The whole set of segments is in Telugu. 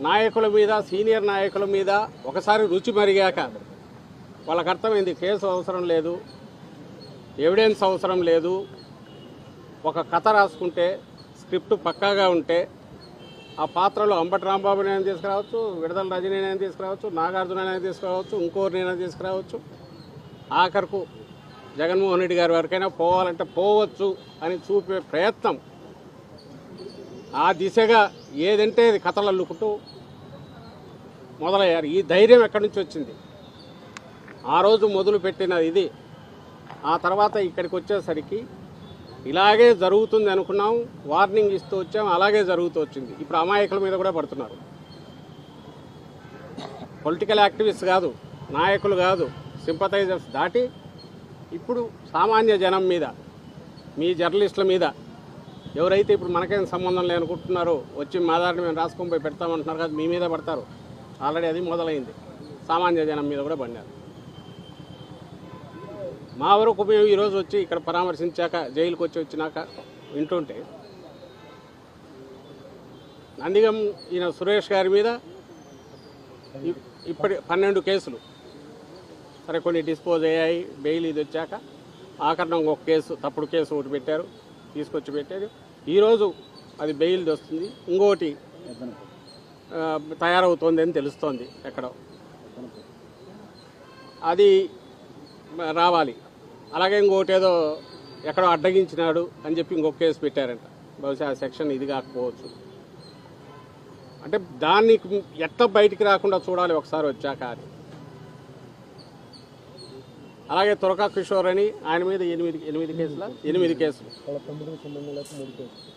నాయకుల మీద, సీనియర్ నాయకుల మీద ఒకసారి రుచి మరిగాక వాళ్ళకి అర్థమైంది కేసు అవసరం లేదు, ఎవిడెన్స్ అవసరం లేదు, ఒక కథ రాసుకుంటే స్క్రిప్ట్ పక్కాగా ఉంటే ఆ పాత్రలో అంబటి రాంబాబునైనా తీసుకురావచ్చు, విడుదల రజనీనైనా తీసుకురావచ్చు, నాగార్జునైనా తీసుకురావచ్చు, ఇంకోరినైనా తీసుకురావచ్చు, ఆఖరుకు జగన్మోహన్ రెడ్డి గారి వరకైనా పోవాలంటే పోవచ్చు అని చూపే ప్రయత్నం, ఆ దిశగా ఏదంటే అది కథలు అల్లుకుంటూ మొదలయ్యారు. ఈ ధైర్యం ఎక్కడి నుంచి వచ్చింది? ఆ రోజు మొదలుపెట్టిన ఇది ఆ తర్వాత ఇక్కడికి వచ్చేసరికి ఇలాగే జరుగుతుంది అనుకున్నాం, వార్నింగ్ ఇస్తూ వచ్చాం, అలాగే జరుగుతూ వచ్చింది. ఇప్పుడు అమాయకుల మీద కూడా పడుతున్నారు. పొలిటికల్ యాక్టివిస్ట్ కాదు, నాయకులు కాదు, సింపథైజర్స్ దాటి ఇప్పుడు సామాన్య జనం మీద, మీ జర్నలిస్టుల మీద ఎవరైతే ఇప్పుడు మనకేం సంబంధం లేనుకుంటున్నారో వచ్చి మా దారిని మేము రాసుకొని పోయి పెడతామంటున్నారు కదా, మీ మీద పడతారు. ఆల్రెడీ అది మొదలైంది. సామాన్య జనం మీద కూడా పడినారు. మా వరకు మేము ఈరోజు వచ్చి ఇక్కడ పరామర్శించాక, జైలుకి వచ్చినాక వింటుంటే నందిగం ఈయన సురేష్ గారి మీద ఇప్పటి 12 కేసులు, సరే కొన్ని డిస్పోజ్ అయ్యాయి, బెయిల్ ఇది వచ్చాక ఆఖరణ ఇంకొక కేసు, తప్పుడు కేసు ఒకటి పెట్టారు, తీసుకొచ్చి పెట్టారు. ఈరోజు అది బెయిల్ వస్తుంది, ఇంకోటి తయారవుతోంది అని తెలుస్తోంది ఎక్కడో, అది రావాలి. అలాగే ఇంకోటి ఏదో ఎక్కడో అడ్డగించినాడు అని చెప్పి ఇంకొక కేసు పెట్టారంట. బహుశా ఆ సెక్షన్ ఇది కాకపోవచ్చు. అంటే దాన్ని ఎట్లా బయటికి రాకుండా చూడాలి ఒకసారి వచ్చాక అని. అలాగే తురకా కిషోర్ అని ఆయన మీద 8 కేసులు.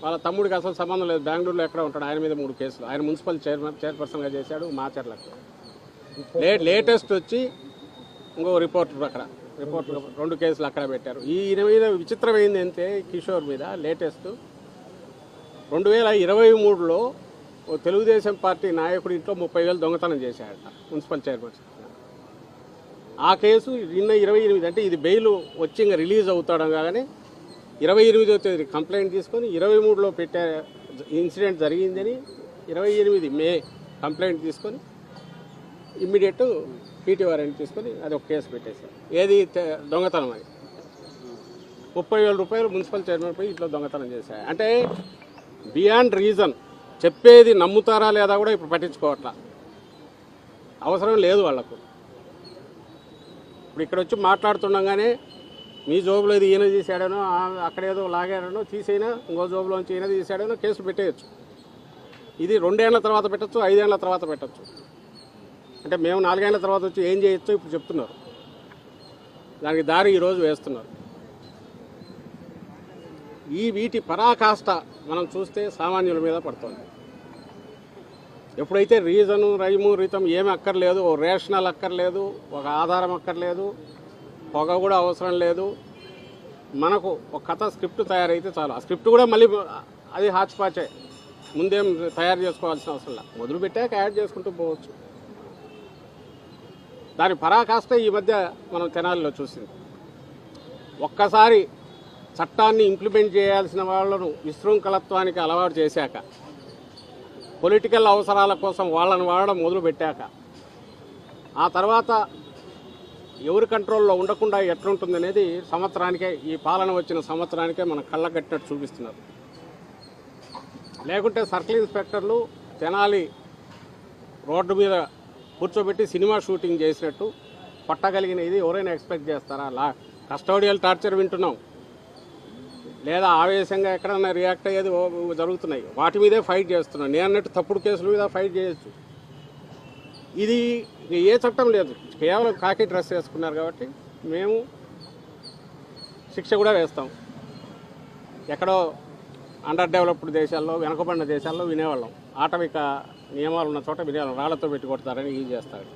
వాళ్ళ తమ్ముడికి అసలు సంబంధం లేదు, బెంగళూరులో ఎక్కడ ఉంటాడు, ఆయన మీద 3 కేసులు. ఆయన మున్సిపల్ చైర్పర్సన్గా చేశాడు మాచర్లకు. లేటెస్ట్ వచ్చి ఇంకో రిపోర్టర్ 2 కేసులు అక్కడ పెట్టారు. ఈయన మీద విచిత్రమైంది అంటే కిషోర్ మీద లేటెస్ట్ 2023లో తెలుగుదేశం పార్టీ నాయకుడి ఇంట్లో 30,000 దొంగతనం చేశాడట మున్సిపల్ చైర్పర్సన్. ఆ కేసు నిన్న 28, అంటే ఇది బెయిల్ వచ్చి ఇంకా రిలీజ్ అవుతాడు కానీ 28వ తేదీ కంప్లైంట్ తీసుకొని 23లో పెట్టే ఇన్సిడెంట్ జరిగిందని 28 మే కంప్లైంట్ తీసుకొని ఇమ్మీడియట్ పీటీ వారెంట్ తీసుకొని అది ఒక కేసు పెట్టేశారు. ఏది దొంగతనం అని 30,000 రూపాయలు మున్సిపల్ చైర్మన్ పై ఇట్లా దొంగతనం చేశారు. అంటే బియాండ్ రీజన్, చెప్పేది నమ్ముతారా లేదా కూడా ఇప్పుడు పట్టించుకోవట్లా, అవసరం లేదు వాళ్లకు. ఇప్పుడు ఇక్కడ వచ్చి మాట్లాడుతుండగానే మీ జోబులో ఇది ఈయన తీసాడనో, అక్కడేదో లాగాడనో తీసైనా ఇంకో జోబులోంచి ఈయన తీసాడనో కేసు పెట్టేయచ్చు. ఇది 2 ఏళ్ల తర్వాత పెట్టచ్చు, 5 ఏళ్ల తర్వాత పెట్టచ్చు. అంటే మేము 4 ఏళ్ల తర్వాత వచ్చి ఏం చేయొచ్చో ఇప్పుడు చెప్తున్నారు. దానికి దారి ఈరోజు వేస్తున్నారు. వీటి పరాకాష్ట మనం చూస్తే సామాన్యుల మీద పడుతుంది. ఎప్పుడైతే రీజను, రైము, రీతం ఏమి అక్కర్లేదు, ఓ రేషనల్ అక్కర్లేదు, ఒక ఆధారం అక్కర్లేదు, పొగ కూడా అవసరం లేదు, మనకు ఒక కథ స్క్రిప్ట్ తయారైతే చాలు. ఆ స్క్రిప్ట్ కూడా మళ్ళీ అది హాచ్పాచే, ముందేం తయారు చేసుకోవాల్సిన అవసరం లేదు, మొదలు పెట్టాక యాడ్ చేసుకుంటూ పోవచ్చు. దాని పరాకాష్ట ఈ మధ్య మనం తెనాలిలో చూసింది. ఒక్కసారి చట్టాన్ని ఇంప్లిమెంట్ చేయాల్సిన వాళ్ళను విశృంఖలత్వానికి అలవాటు చేశాక, పొలిటికల్ అవసరాల కోసం వాళ్ళని వాడడం మొదలుపెట్టాక, ఆ తర్వాత ఎవరి కంట్రోల్లో ఉండకుండా ఎట్లుంటుందనేది సంవత్సరానికే, ఈ పాలన వచ్చిన సంవత్సరానికే మన కళ్ళగట్టినట్టు చూపిస్తున్నారు. లేకుంటే సర్కిల్ ఇన్స్పెక్టర్లు తెనాలి రోడ్డు మీద కూర్చోబెట్టి సినిమా షూటింగ్ చేసినట్టు పట్టగలిగిన ఇది ఎవరైనా ఎక్స్పెక్ట్ చేస్తారా? కస్టోడియల్ టార్చర్ వింటున్నాం, లేదా ఆవేశంగా ఎక్కడన్నా రియాక్ట్ అయ్యేది జరుగుతున్నాయి, వాటి మీదే ఫైట్ చేస్తున్నాం. నేను అన్నట్టు తప్పుడు కేసుల మీద ఫైట్ చేయొచ్చు. ఇది ఏ చట్టం లేదు, కేవలం కాకి డ్రెస్ వేసుకున్నారు కాబట్టి మేము శిక్ష కూడా వేస్తాం. ఎక్కడో అండర్ డెవలప్డ్ దేశాల్లో, వెనకబడిన దేశాల్లో వినేవాళ్ళం, ఆటవిక నియమాలు ఉన్న చోట వినేవాళ్ళం, రాళ్లతో పెట్టి కొడతారని ఇది చేస్తారు.